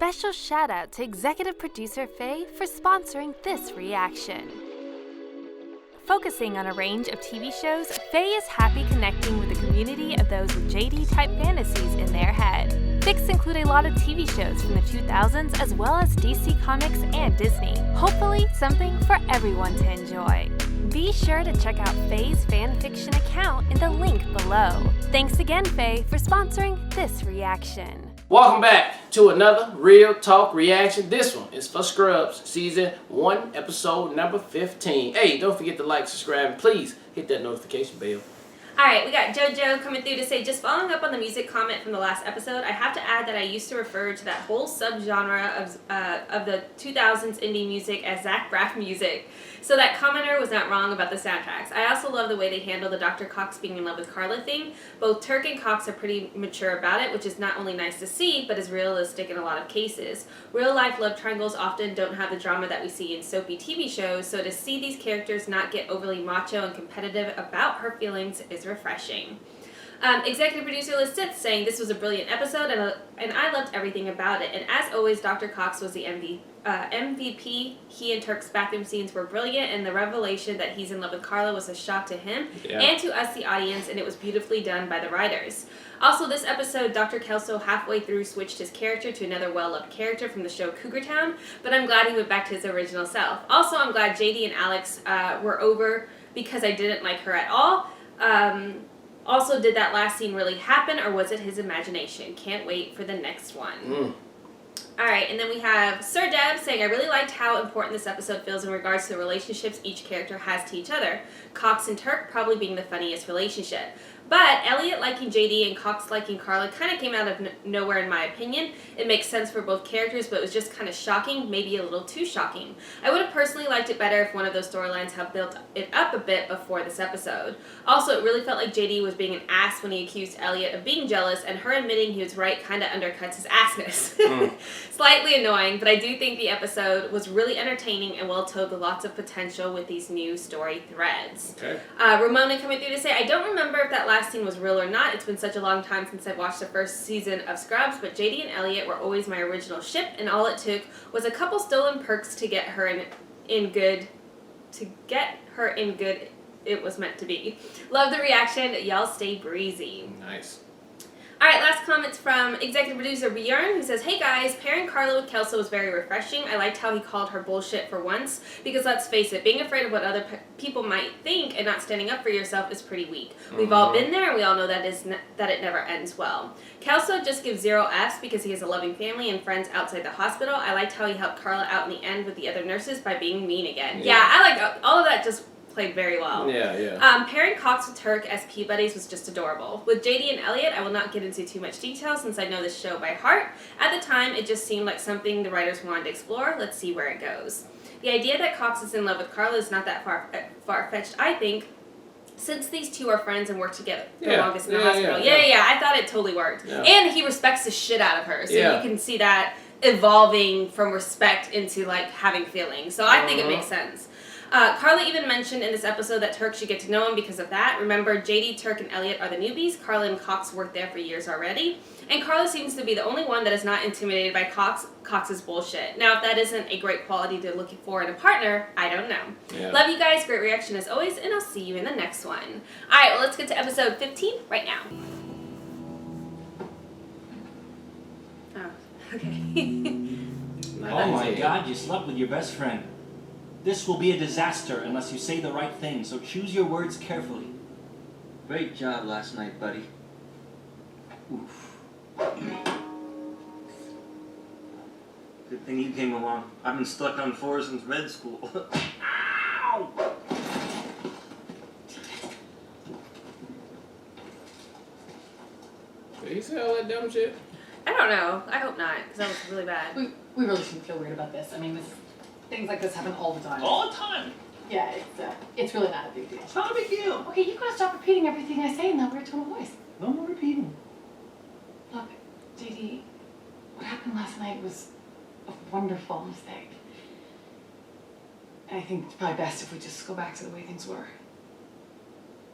special shout out to executive producer Faye for sponsoring this reaction. Focusing on a range of TV shows, Faye is happy connecting with the community of those with JD-type fantasies in their head. Fics include a lot of TV shows from the 2000s as well as DC Comics and Disney. Hopefully, something for everyone to enjoy. Be sure to check out Faye's fanfiction account in the link below. Thanks again, Faye, for sponsoring this reaction. Welcome back to another Real Talk reaction. This one is for Scrubs, Season 1, Episode number 15. Hey, don't forget to like, subscribe, and please hit that notification bell. Alright, we got JoJo coming through to say, just following up on the music comment from the last episode, I have to add that I used to refer to that whole subgenre of the 2000s indie music as Zach Braff music. So that commenter was not wrong about the soundtracks. I also love the way they handle the Dr. Cox being in love with Carla thing. Both Turk and Cox are pretty mature about it, which is not only nice to see, but is realistic in a lot of cases. Real life love triangles often don't have the drama that we see in soapy TV shows, so to see these characters not get overly macho and competitive about her feelings is refreshing. Executive producer Liz Sitz saying this was a brilliant episode and I loved everything about it. And as always, Dr. Cox was the MVP. He and Turk's bathroom scenes were brilliant, and the revelation that he's in love with Carla was a shock to him and to us, the audience, and it was beautifully done by the writers. Also, this episode, Dr. Kelso halfway through switched his character to another well-loved character from the show Cougar Town, but I'm glad he went back to his original self. Also, I'm glad JD and Alex were over because I didn't like her at all. Also, did that last scene really happen, or was it his imagination? Can't wait for the next one. Alright, and then we have Sir Deb saying, I really liked how important this episode feels in regards to the relationships each character has to each other. Cox and Turk probably being the funniest relationship. But Elliot liking JD and Cox liking Carla kind of came out of nowhere in my opinion. It makes sense for both characters, but it was just kind of shocking, maybe a little too shocking. I would have personally liked it better if one of those storylines had built it up a bit before this episode. Also, it really felt like JD was being an ass when he accused Elliot of being jealous, and her admitting he was right kind of undercuts his assness. Slightly annoying, but I do think the episode was really entertaining and well told with lots of potential with these new story threads. Okay. Ramona coming through to say, I don't remember if that last scene was real or not. It's been such a long time since I've watched the first season of Scrubs, but JD and Elliot were always my original ship, and all it took was a couple stolen perks to get her in good. It was meant to be. Love the reaction. Y'all stay breezy. Nice. Alright, last comments from executive producer Bjorn, who says, hey guys, pairing Carla with Kelso was very refreshing. I liked how he called her bullshit for once, because let's face it, being afraid of what other people might think and not standing up for yourself is pretty weak. We've all been there, and we all know that it never ends well. Kelso just gives 0 Fs because he has a loving family and friends outside the hospital. I liked how he helped Carla out in the end with the other nurses by being mean again. Yeah, I like all of that. Just played very well. Pairing Cox with Turk as P buddies was just adorable. With JD and Elliot, I will not get into too much detail since I know this show by heart. At the time, it just seemed like something the writers wanted to explore. Let's see where it goes. The idea that Cox is in love with Carla is not that far-fetched, I think, since these two are friends and work together the longest in the hospital. I thought it totally worked. And he respects the shit out of her, so you can see that evolving from respect into, like, having feelings. So I think it makes sense. Carla even mentioned in this episode that Turk should get to know him because of that. Remember, JD, Turk, and Elliot are the newbies. Carla and Cox worked there for years already. And Carla seems to be the only one that is not intimidated by Cox's bullshit. Now, if that isn't a great quality to look for in a partner, I don't know. Love you guys. Great reaction as always, and I'll see you in the next one. Alright, well, let's get to episode 15 right now. Oh, okay. Oh my god, you slept with your best friend. This will be a disaster unless you say the right thing, so choose your words carefully. Great job last night, buddy. Oof. Good thing you came along. I've been stuck on 4 since med school. Ow! Did he say all that dumb shit? I don't know. I hope not, because that was really bad. We really shouldn't feel weird about this. I mean, things like this happen all the time. All the time? Yeah, it's really not a big deal. It's not a big deal. Okay, you gotta stop repeating everything I say in that weird tone of voice. No more repeating. Look, JD, what happened last night was a wonderful mistake. And I think it's probably best if we just go back to the way things were.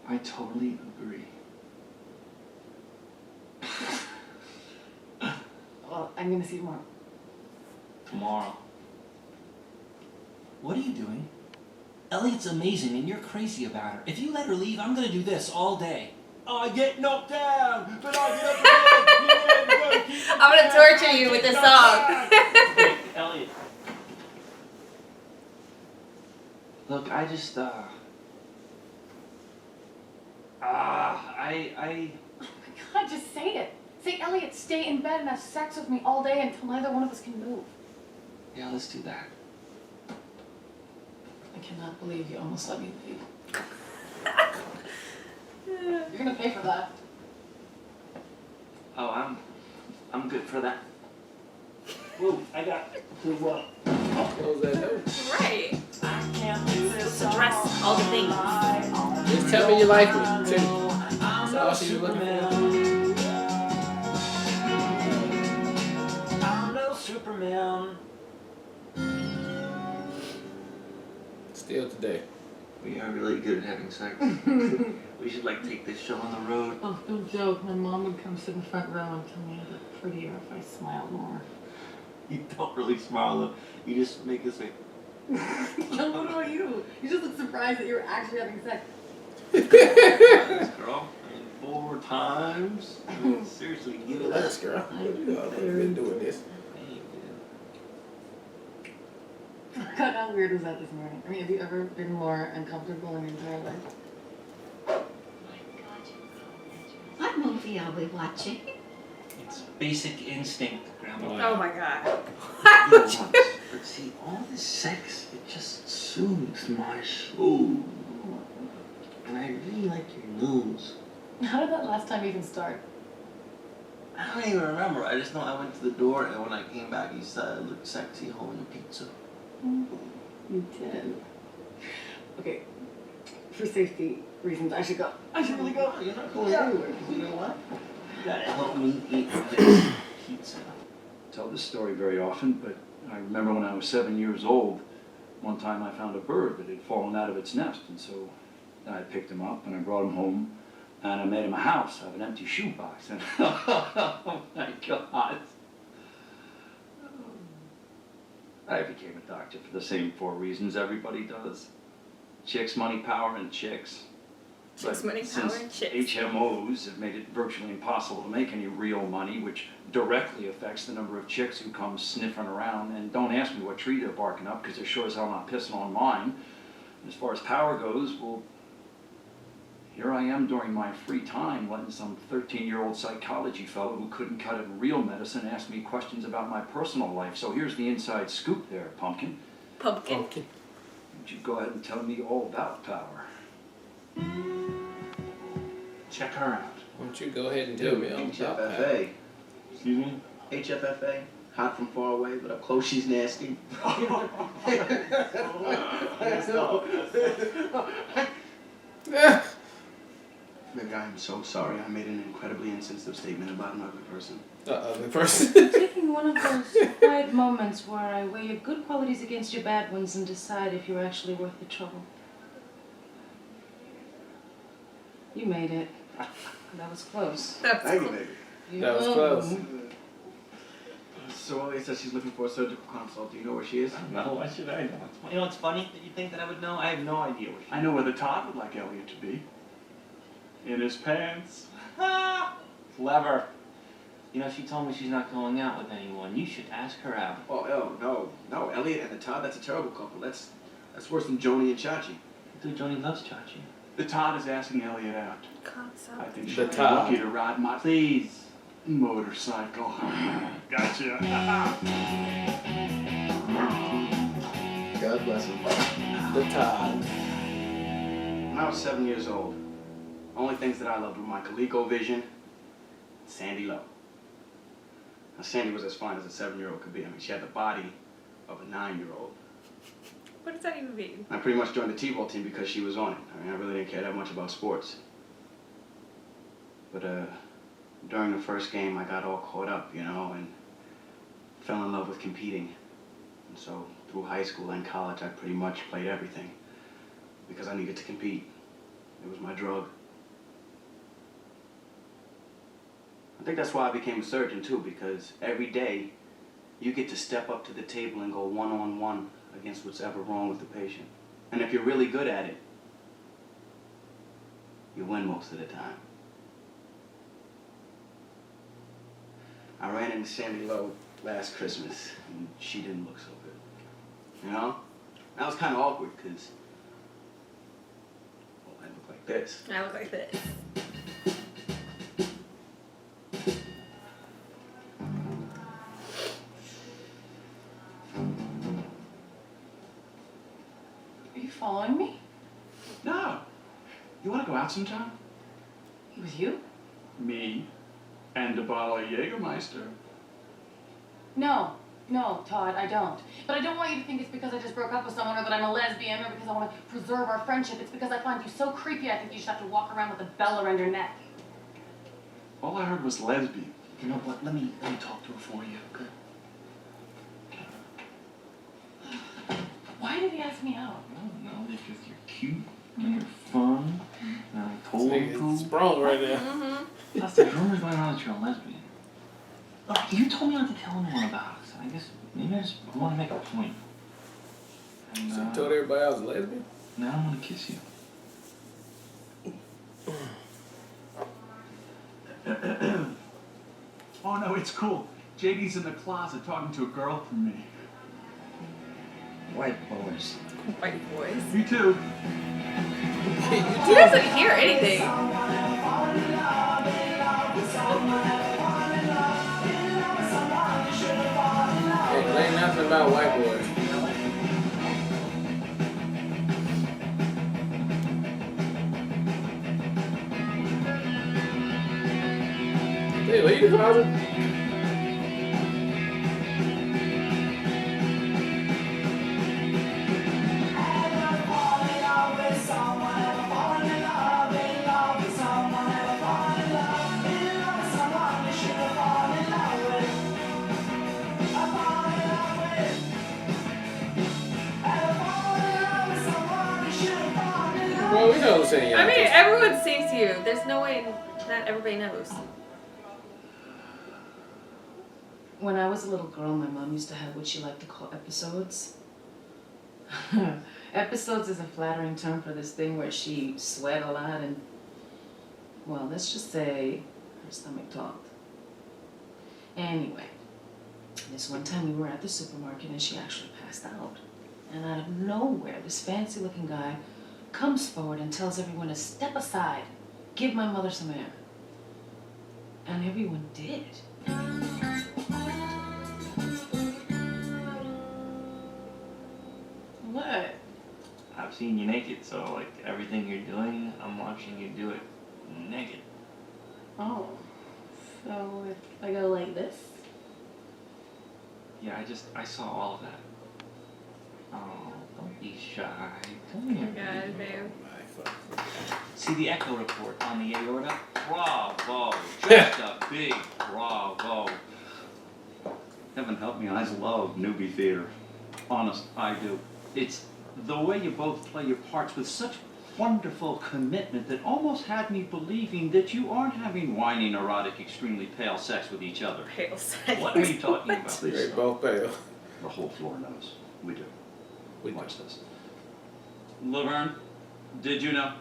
I totally agree. Well, I'm gonna see you tomorrow. Tomorrow. What are you doing? Elliot's amazing and you're crazy about her. If you let her leave, I'm gonna do this all day. I get knocked down, but I get up again. I'm gonna torture you with this song. Wait, Elliot. Look, I just, Oh my God, just say it. Say, Elliot, stay in bed and have sex with me all day until neither one of us can move. Yeah, let's do that. I cannot believe you almost let me leave. You're gonna pay for that. Oh, I'm good for that. Whoa, I got to what? Close that door. Right. I can't do this. Let's address all the things. Just tell me you like me, too. That's all she was looking for. I'm no Superman. Still today. We are really good at having sex. We should like take this show on the road. Oh, don't joke. My mom would come sit in the front row and tell me I look prettier if I smiled more. You don't really smile though. You just make us say. No, what about you? You just look surprised that you're actually having sex. This girl. 4 times. I mean, seriously, give it up. Relax, girl. You know I've been doing this. God, how weird was that this morning? I mean, have you ever been more uncomfortable in your entire life? What movie are we watching? It's basic instinct, Grandma. Oh my God. You know what? But see, all this sex, it just soothes my soul. And I really like your nose. How did that last time even start? I don't even remember. I just know I went to the door and when I came back, you said I looked sexy holding a pizza. You did. Okay, for safety reasons, I should go. I should really go. You're not going anywhere. You know what? You gotta help me eat this pizza. Tell this story very often, but I remember when I was 7 years old, one time I found a bird that had fallen out of its nest, and so I picked him up and I brought him home, and I made him a house out of an empty shoebox, and oh my God. I became a doctor for the same 4 reasons everybody does. Chicks, money, power, and chicks. Chicks, But money, power, and chicks. HMOs have made it virtually impossible to make any real money, which directly affects the number of chicks who come sniffing around. And don't ask me what tree they're barking up, because they're sure as hell not pissing on mine. And as far as power goes, well, here I am during my free time letting some 13-year-old psychology fellow who couldn't cut it in real medicine ask me questions about my personal life. So here's the inside scoop there, Pumpkin. Pumpkin. Would you go ahead and tell me all about power? Check her out. Why don't you go ahead and tell me all about that? HFFA. Excuse me? HFFA. Hot from far away, but up close she's nasty. Maybe I'm so sorry. I made an incredibly insensitive statement about an ugly person. Ugly person. Taking one of those quiet moments where I weigh your good qualities against your bad ones and decide if you're actually worth the trouble. You made it. That was close. Thank you, baby. That was close. So Elliot says she's looking for a surgical consult. Do you know where she is? No, why should I know? You know, it's funny that you think that I would know. I have no idea where she I know where the Todd would like Elliot to be. In his pants. Clever. You know, she told me she's not going out with anyone. You should ask her out. Oh, no. Elliot and the Todd, that's a terrible couple. That's worse than Joni and Chachi. Dude, Joni loves Chachi. The Todd is asking Elliot out. God, I think The she'll be Todd. lucky to ride my Please. motorcycle. Gotcha. God bless him. The Todd. When I was 7 years old, the only things that I loved were my ColecoVision and Sandy Lowe. Now, Sandy was as fine as a 7-year-old could be. I mean, she had the body of a 9-year-old. What does that even mean? I pretty much joined the T-ball team because she was on it. I mean, I really didn't care that much about sports. But during the first game, I got all caught up, you know, and fell in love with competing. And so through high school and college, I pretty much played everything because I needed to compete. It was my drug. I think that's why I became a surgeon too, because every day You get to step up to the table and go one-on-one against what's ever wrong with the patient. And if you're really good at it, you win most of the time. I ran into Sandy Lowe last Christmas, and she didn't look so good. You know? That was kind of awkward, because, well, I look like this. I look like this. Are you following me? No. You want to go out sometime? With you? Me and a bottle of Jägermeister. No, Todd, I don't. But I don't want you to think it's because I just broke up with someone or that I'm a lesbian or because I want to preserve our friendship. It's because I find you so creepy I think you should have to walk around with a bell around your neck. All I heard was lesbian. You know what? Let me talk to her for you, okay? Why did he ask me out? I don't know, because you're cute, you're fun, and I told him to. Sprung right there. Plus, the rumors going around that you're a lesbian. Look, you told me not to tell anyone about it, so I guess maybe I just want to make a point. And, So you told everybody I was a lesbian? now I want to kiss you. Oh no, it's cool. JD's in the closet talking to a girl from me. White boys. White boys. Me too. He doesn't hear anything. Hey, ain't nothing about white boys. Hey, leave the closet. Well, we know who's saying I mean, everyone sees you. There's no way not everybody knows. When I was a little girl, my mom used to have what she liked to call episodes. Episodes is a flattering term for this thing where she sweat a lot and, well, let's just say her stomach talked. Anyway, this one time we were at the supermarket and she actually passed out. And out of nowhere, this fancy-looking guy comes forward and tells everyone to step aside, give my mother some air. And everyone did. What? I've seen you naked, so like everything you're doing, I'm watching you do it naked. Oh, so if I go like this? Yeah, I saw all of that. Oh, don't be shy. Come here. God, babe. See the echo report on the aorta? Bravo. Just a big bravo. Heaven help me, I love newbie theater. Honest, I do. It's the way you both play your parts with such wonderful commitment that almost had me believing that you aren't having whiny, neurotic, extremely pale sex with each other. Pale sex. What are you talking about? They both pale. The whole floor knows. We do. We Watch this. Laverne, did you know?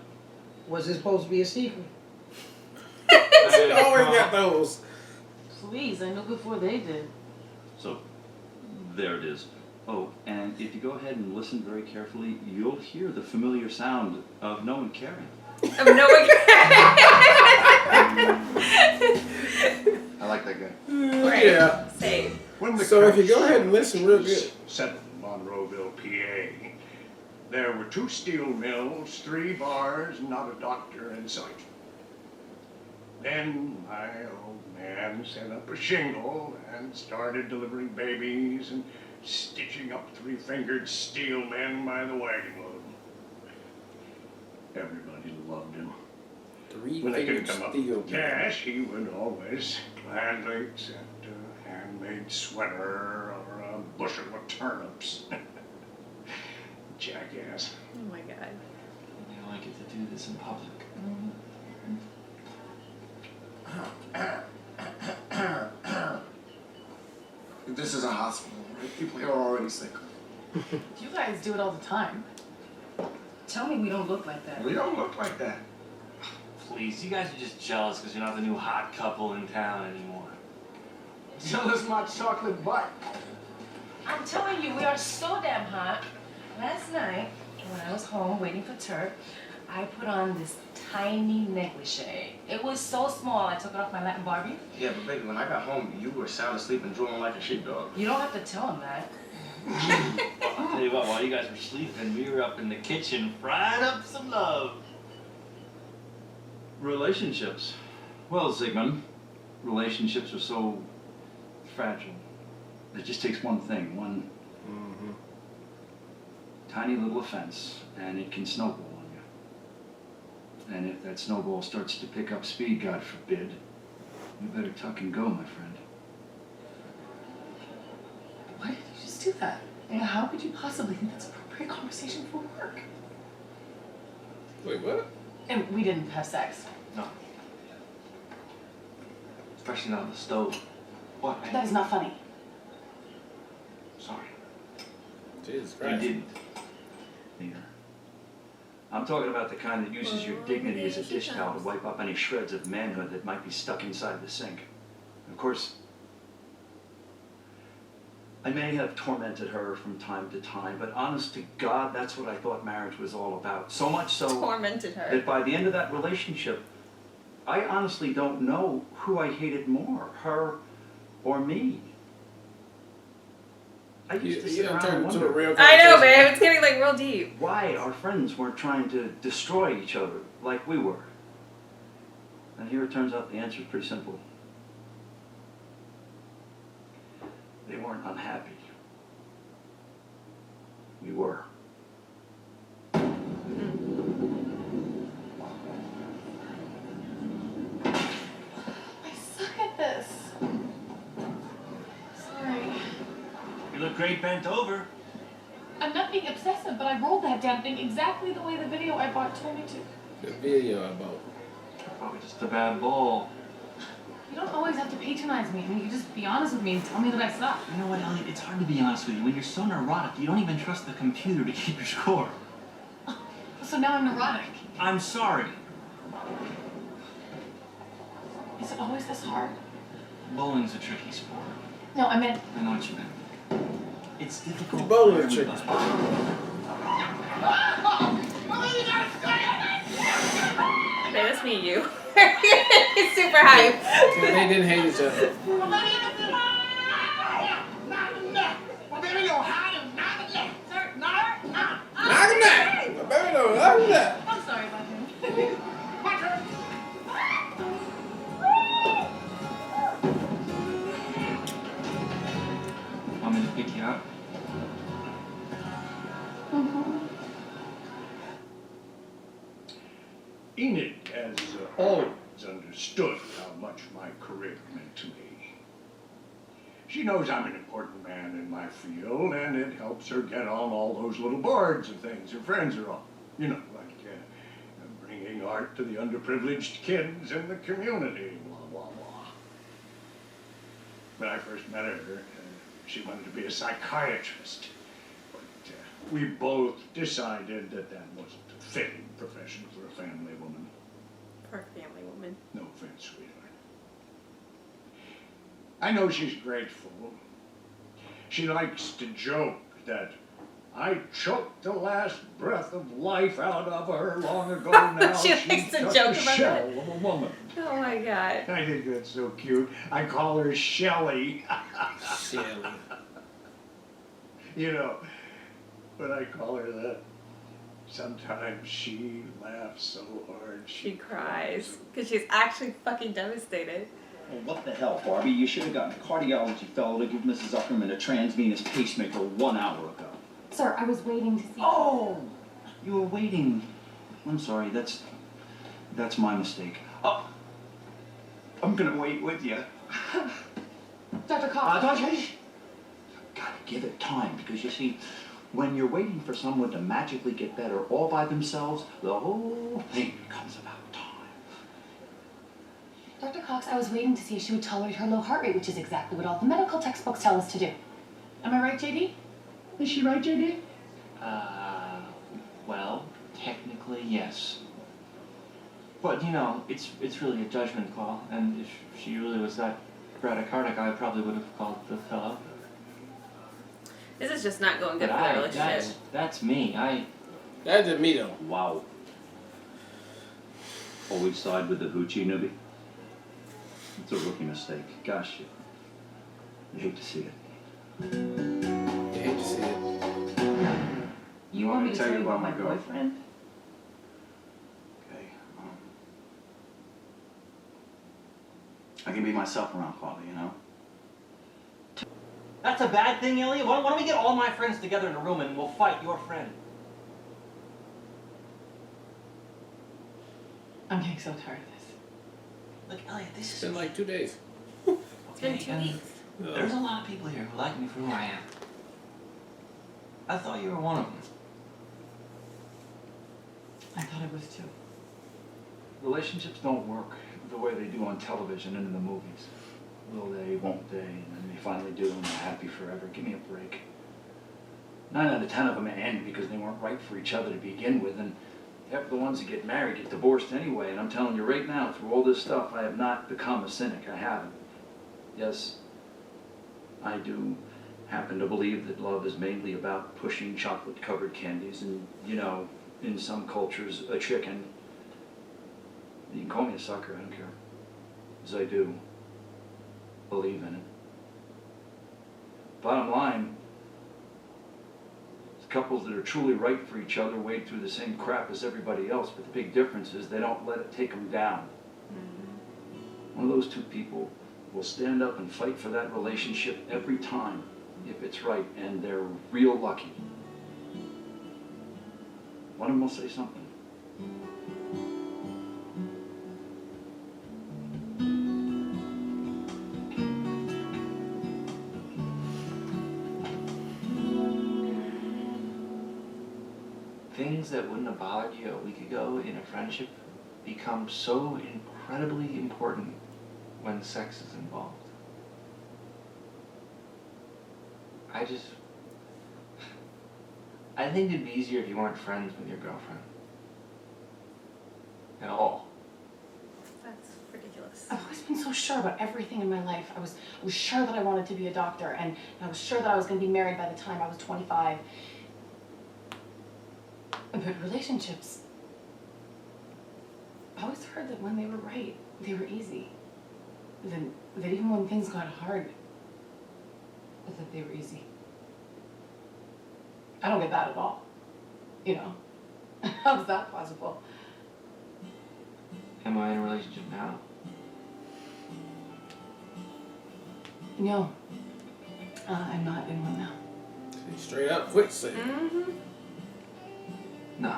Was this supposed to be a secret? She always got those. Please, I knew before they did. So, there it is. Oh, and if you go ahead and listen very carefully, you'll hear the familiar sound of no one caring. Of no one I like that guy. Right. Yeah. Same. When the So if you go couch ahead and listen real good. settled in Monroeville, PA, there were 2 steel mills, 3 bars, not a doctor in sight. Then my old man set up a shingle and started delivering babies and stitching up 3-fingered steel men by the wagon load. Everybody loved him. When they couldn't come up with cash, he would always gladly accept a handmade sweater or a bushel of turnips. Jackass. Oh my God. I don't get to do this in public. This This is a hospital, right? People here are already sick. You guys do it all the time. Tell me we don't look like that. We don't look like that. Please, you guys are just jealous because you're not the new hot couple in town anymore. Jealous my chocolate butt. I'm telling you, we are so damn hot. Last night, when I was home waiting for Turk, I put on this tiny negligee. It was so small, I took it off my Latin Barbie. Yeah, but baby, when I got home, you were sound asleep and drooling like a sheepdog. You don't have to tell him that. I'll tell you what, while you guys were sleeping, we were up in the kitchen frying up some love. Relationships. Well, Zygmunt, relationships are so fragile. It just takes one thing, one tiny little offense, and it can snowball on you. And if that snowball starts to pick up speed, God forbid, you better tuck and go, my friend. Why did you just do that? And how could you possibly think that's appropriate conversation for work? Wait, what? And we didn't have sex. No. Especially not on the stove. What? That is not funny. Sorry. Jesus You Christ. didn't. Neither. I'm talking about the kind that uses your dignity as a dish towel to wipe up any shreds of manhood that might be stuck inside the sink. Of course, I may have tormented her from time to time, but honest to God, that's what I thought marriage was all about. So much so Tormented her. that by the end of that relationship, I honestly don't know who I hated more, her or me. I used to sit around and wonder I know, babe. It's getting like real deep. why our friends weren't trying to destroy each other like we were. And here it turns out the answer is pretty simple. They weren't unhappy. We were. I suck at this. Sorry. You look great bent over. I'm not being obsessive, but I rolled that damn thing exactly the way the video I bought told me to. The video I bought. Probably just a bad ball. You don't always have to patronize me. I mean, you can just be honest with me and tell me that I suck. You know what, Elliot? It's hard to be honest with you. When you're so neurotic, you don't even trust the computer to keep your score. So now I'm neurotic. I'm sorry. Is it always this hard? Bowling's a tricky sport. No, I meant... I know what you meant. It's difficult. Bowling for is a tricky everybody. Okay, that's me and you. It's super hype. They didn't hate each other. Knock him down. My baby don't knock him down. I'm sorry about him. Want me to pick you up? Enid has always understood how much my career meant to me. She knows I'm an important man in my field, and it helps her get on all those little boards and things her friends are on. You know, like bringing art to the underprivileged kids in the community, blah, blah, blah. When I first met her, she wanted to be a psychiatrist. But we both decided that that wasn't a fitting profession for a family woman. For a family woman. No offense, sweetheart. I know she's grateful. She likes to joke that I choked the last breath of life out of her long ago now. She likes to got joke the about shell that. of a woman. Oh my god. I think that's so cute. I call her Shelly. Shelly. You know, when I call her that, sometimes she laughs so hard She cries. Because she's actually fucking devastated. Well, what the hell, Barbie? You should have gotten a cardiology fellow to give Mrs. Zuckerman a transvenous pacemaker 1 hour ago. Sir, I was waiting to see... Oh! You were waiting. I'm sorry, that's my mistake. Oh, I'm gonna wait with you. Dr. Cox. Gotta give it time, because you see, when you're waiting for someone to magically get better all by themselves, the whole thing becomes about time. Dr. Cox, I was waiting to see if she would tolerate her low heart rate, which is exactly what all the medical textbooks tell us to do. Am I right, JD? Is she right, JD? Well, technically, yes. But, you know, it's really a judgment call, and if she really was that bradycardic, I probably would have called the fellow. This is just not going good for their relationship. That's me. That's just me, though. Wow. Always side with the hoochie newbie. It's a rookie mistake. Gosh, you hate to see it. You hate to see it. You want me to tell you about my boyfriend? Okay. I can be myself around Carly, you know? That's a bad thing, Elliot. Why don't we get all my friends together in a room and we'll fight your friend? I'm getting so tired of this. Look, Elliot, this It's been like 2 days. It's been 2 weeks. There's a lot of people here who like me for who I am. I thought you were one of them. I thought I was too. Relationships don't work the way they do on television and in the movies. Will they, won't they, and then they finally do and they're happy forever. Give me a break. 9 out of 10 of them end because they weren't right for each other to begin with, and half the ones that get married get divorced anyway. And I'm telling you right now, through all this stuff, I have not become a cynic. I haven't. Yes, I do happen to believe that love is mainly about pushing chocolate-covered candies and, you know, in some cultures, a chicken. You can call me a sucker, I don't care. Because I do believe in it. Bottom line, couples that are truly right for each other wade through the same crap as everybody else, but the big difference is they don't let it take them down. One of those two people will stand up and fight for that relationship every time if it's right, and they're real lucky. One of them will say something. Things that wouldn't have bothered you a week ago in a friendship become so incredibly important when sex is involved. I think it'd be easier if you weren't friends with your girlfriend. At all. That's ridiculous. I've always been so sure about everything in my life. I was sure that I wanted to be a doctor, and I was sure that I was going to be married by the time I was 25. But relationships, I always heard that when they were right, they were easy. That even when things got hard, that they were easy. I don't get that at all. You know, how's that possible? Am I in a relationship now? No, I'm not in one now. Straight up, quick say. Mm-hmm. No.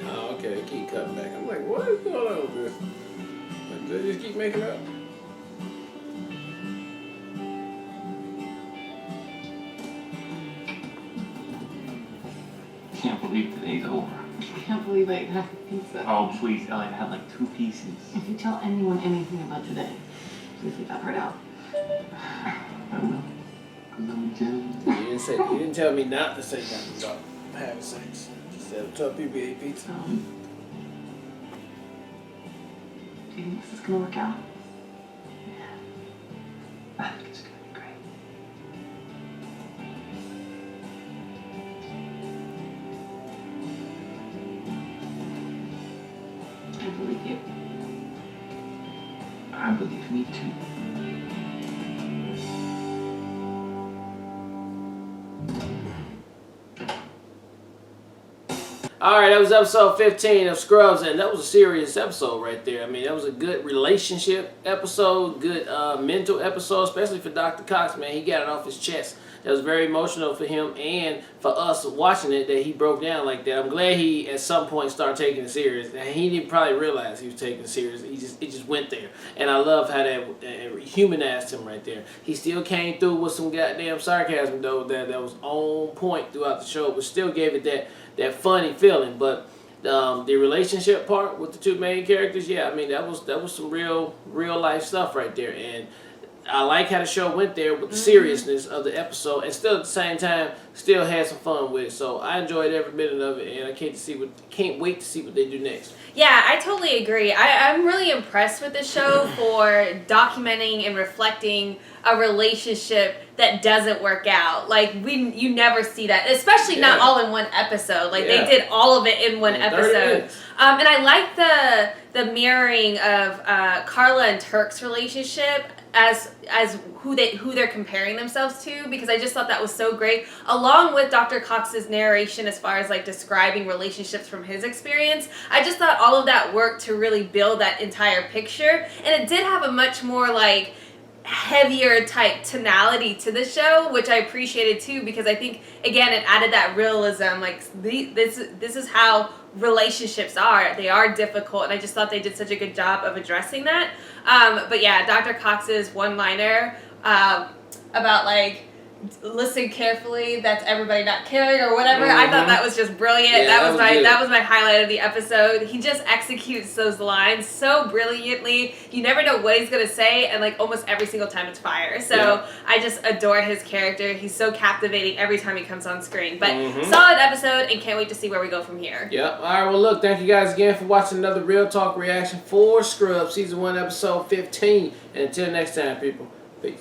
Oh, okay, keep cutting back. I'm like, what is going on with this? They just keep making up. Can't believe today's over. I can't believe I ate half a pizza. Oh, please, Elliot, I had like 2 pieces. If you tell anyone anything about today, please leave that part out. I will. Because I'm jealous. You didn't tell me not to say nothing about having sex. You said tell people you ate pizza. Do you think this is gonna work out? I think it's gonna be great. I believe you. I believe me too. All right, that was episode 15 of Scrubs, and that was a serious episode right there. I mean, that was a good relationship episode, good mental episode, especially for Dr. Cox, man. He got it off his chest. That was very emotional for him and for us watching it, that he broke down like that. I'm glad he at some point started taking it serious. And he didn't probably realize he was taking it serious. It just went there. And I love how that humanized him right there. He still came through with some goddamn sarcasm though that was on point throughout the show, but still gave it that funny feeling. But the relationship part with the two main characters, yeah, I mean that was some real life stuff right there. And I like how the show went there with the seriousness of the episode, and still at the same time still had some fun with it. So I enjoyed every minute of it, and I can't wait to see what they do next. Yeah, I totally agree. I'm really impressed with the show for documenting and reflecting a relationship that doesn't work out. Like you never see that, especially not all in one episode. Like they did all of it in one episode. And I like the mirroring of Carla and Turk's relationship as who they're comparing themselves to, because I just thought that was so great, along with Dr. Cox's narration as far as like describing relationships from his experience. I just thought all of that worked to really build that entire picture, and it did have a much more like heavier type tonality to the show, which I appreciated too, because I think again it added that realism. Like this is how relationships are. They are difficult, and I just thought they did such a good job of addressing that. But yeah, Dr. Cox's one-liner about like listen carefully, that's everybody not caring or whatever. I thought that was just brilliant. Yeah, that was my highlight of the episode. He just executes those lines so brilliantly. You never know what he's gonna say, and like almost every single time it's fire. So I just adore his character. He's so captivating every time he comes on screen. But solid episode, and can't wait to see where we go from here. Yep. All right, well look, thank you guys again for watching another Real Talk reaction for Scrubs Season 1 Episode 15. And until next time, people, peace.